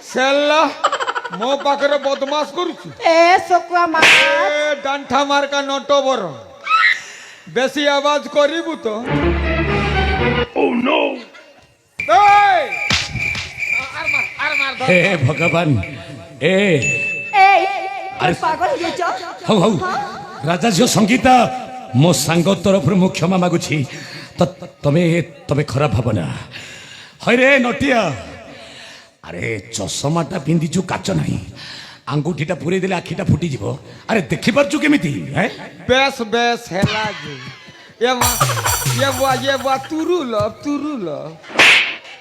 सेल्ला मो पाखरे बदमाश करुछु ए सकुआ मार ए डांठा मार का नटो बर बेसी आवाज करिबु तो ओह नो हे भगवान ए ए अरे पागल हो जाइछ हौ हौ राजा झियो संगीता मो सांग तरफ मु क्षमा मागुछि त तमे तमे खराब भावना हरे नटिया अरे चषमाटा पिंधिचु काच नाही आंगुठीटा पुरे देले आखिटा फुटी जीवो अरे देखि परचु केमिति हैं बेस बेस हेला जी ये बा तुरुल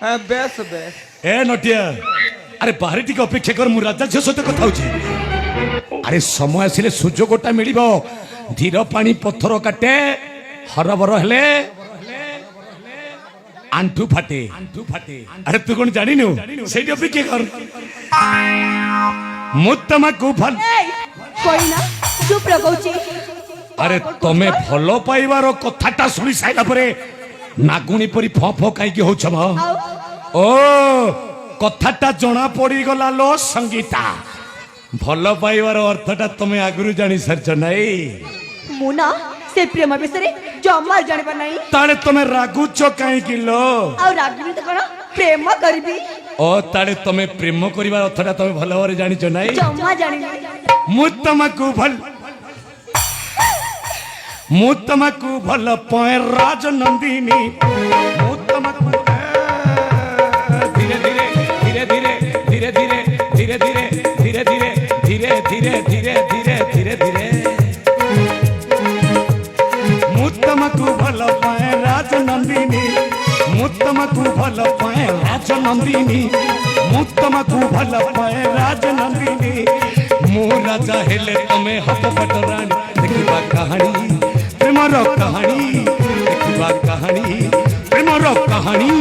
हां बेस बेस ए नटिया अरे बाहर टिके अपेक्षा कर मु राजा झियो सहित कथा होछि अरे समय आसिले सुजोगटा मिलिबो धीर पानी पत्थर काटे हरबर हेले आंठू फाटे अरे तू कौन जानिनु सेठी अपेक्षा कर मुत्तमा को भल कोई ना चुप रहोची अरे तमे भलो पाइबार कथाटा सुनी साइला परे नागुणी परी फ फ काई के होछ म ओ कथाटा जणा पड़ी गला लो संगीता भलो पाइबार अर्थटा तमे आगुरु जानी सरछ नाही मुना से प्रेम विषय जमा जानिबा नाही ताळे तमे रागुच काई किलो आ रागिनी त कोन प्रेम करबी ओ ताळे तमे प्रेम करिबार अर्थटा तमे भलो भाବରେ जानिछ नाही जमा जानिबी मु तमकु भल पाए राजनंदिनी मु तमकु धीरे धीरे धीरे धीरे धीरे धीरे धीरे धीरे धीरे धीरे धीरे धीरे धीरे धीरे मु तमकु भल पाए राजनंदिनी मु तमकु भल पाए राजनंदिनी मु तमकु भल पाए राजनंदिनी मु राजा हेले तमे हत पटरानी देखिबा कहानी प्रेमर कहानी देखिबा कहानी प्रेमर कहानी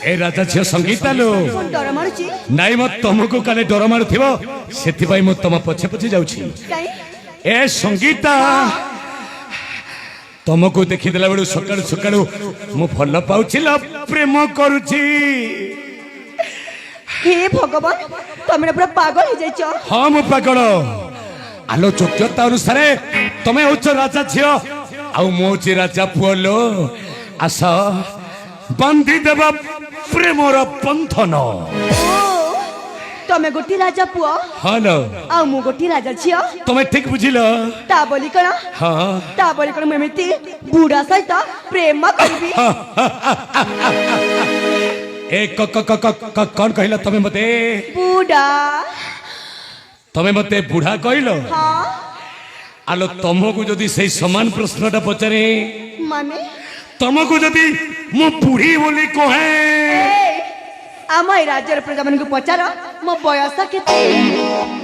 ए राजा झियो संगीता लो डर मारुची नाई मत तुमको काले डर मारुथिबो सेति मु तुम पछे पछे जाउछि काई ए संगीता तुमको देखि देला बेलु सकाळु सकाळु मु भल पाउछि प्रेम करूछि हे भगवान तमे पूरा पागल हो जाइछ हां मु पागल आलो योग्यता अनुसार तमे होछ राजा झियो आउ मो छि राजा पुअलो आस बंदी देव प्रेमर बंधन तमे गोटी राजा पुओ हाँ न आ मु गोटी राजा छियो तमे ठीक बुझिल ता बोली करा हाँ ता बोली करा मेमिति बुढ़ा सहित प्रेम करबी ए कौन कहला तमे मते बुढ़ा तमे मते बुढ़ा कहलो हाँ आलो तुमको जदि सही समान प्रश्नटा पचारे माने तुमको जदि मु बुढ़ी बोली कहे आम राज्यर प्रजा मन को पचार मो बयस केते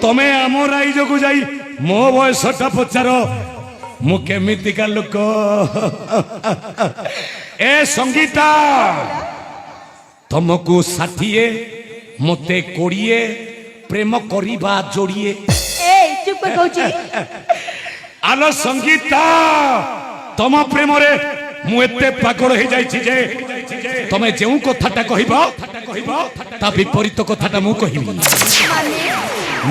तमे आम राइज को जाई मो बयसटा पचार मु केमितिका लोक ए संगीता तुमको 60 मते 20 प्रेम करिबा जोड़िए ए चुप कर कहूची आलो संगीता तम प्रेम रे मु एते पागल हो जाइछि जे तमे जेउ कथाटा कहिबो ता विपरीत कथाटा मु कहिबी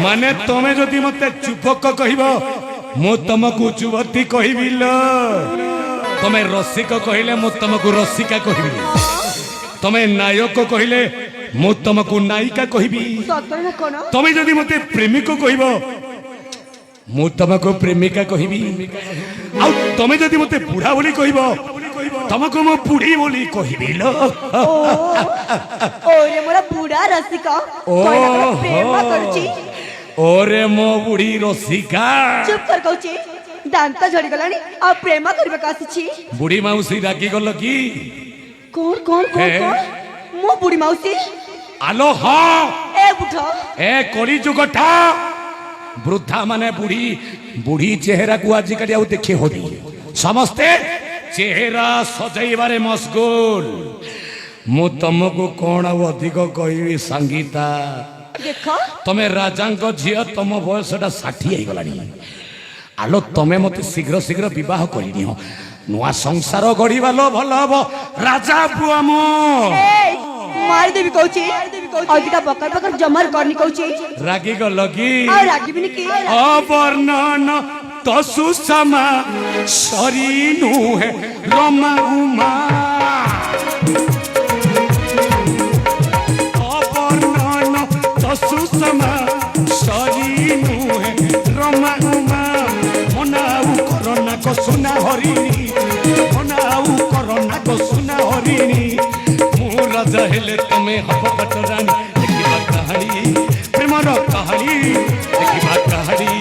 माने तमे जदि मते चुपक कहिबो मु तमकु चुबती कहिबी ल तमे रसिक कहिले मु तमकु रसिका कहिबी तमे नायक कहिले मु तमकु नायिका कहिबी सतरे कोन तमे जदि मते प्रेमिक कहिबो मु तमको प्रेमिका कहिबी आ तमे जदि मते बुढ़ा बोली कहिबो ତମକୁ ମୁଁ ବୁଢୀ ବୋଲି କହିବି ଲୋ। ओरे मोरा बुढ़ा रसिक कोइला पर प्रेम करची। ओरे मो बुढ़ी रसिका चुप कर कहूची दांत झड़ी गलानी आ प्रेम करबे कासी। बुढ़ी माउसी रागी गल की कौन कौन कौन हे? कौन मो बुढ़ी माउसी आलो हाँ ए बुढ़ो ए कली जुगटा वृद्धा माने बुढ़ी बुढ़ी चेहरा को आजिकल आउ देखी होनी समस्ते चेहरा सजाइबारे मशगुल मु तुमको कौन आउ अधिक कहबी संगीता देखो तमे राजांक झियो तुम बयसटा 60 हो गलानी आलो तमे मते शीघ्र शीघ्र विवाह करिनियो नुआ संसार गढ़िबा लो भल हबो राजा बुआ मो ए मार देवी कहूची अधिका बकर बकर जमर करनी कहूची रागी ग लगी आ रागी बिनी की अवर्णन तसु समा सरीनु है रमा उमा अवर्णन तसु समा सरीनु है रमा उमा मनाउ करना को सुना हरिणी मनाउ करना को सुना हरिणी मु राजा हेले तमे हब पटरानी देखिबा कहानी प्रेमर कहानी देखिबा कहानी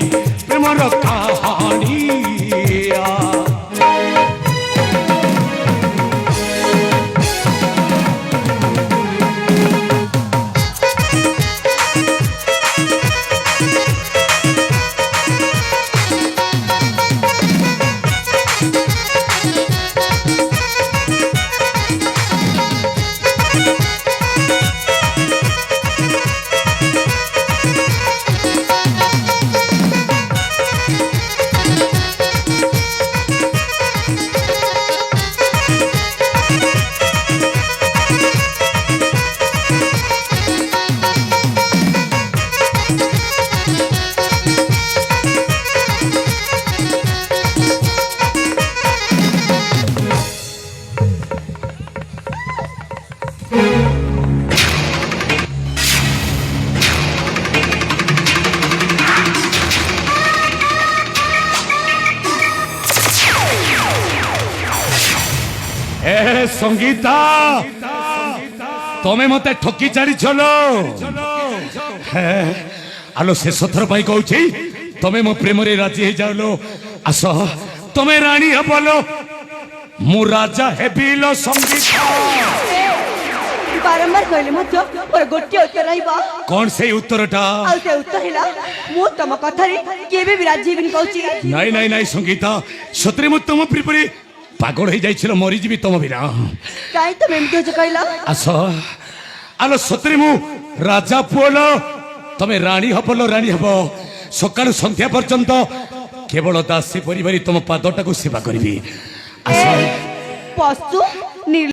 प्रेमर कहानी ए संगीता तमे मते ठकी चारी चलो आलो शेष थर पाई कहूची तमे मो प्रेम रे राजी हे जालो आस तमे रानी हबलो मु राजा हेबिलो संगीता बारंबार कहले मत और गोटे उत्तर रहइबा कौन से उत्तरटा आ से उत्तर हिला मु तम कथारी केबे भी राजी बिन कहूची नहीं नहीं नहीं संगीता सतरे मु तुम प्रिपरी पागल हो जाइछलो मरी जीवी तुम बिना काई तो मेमती हो कहला आस आलो सतरे मु राजा पुओलो तमे रानी हबलो रानी हबो सकाळ संध्या पर्यंत केवल दासी परिवारी तुम पादटा को सेवा करिबी आस पशु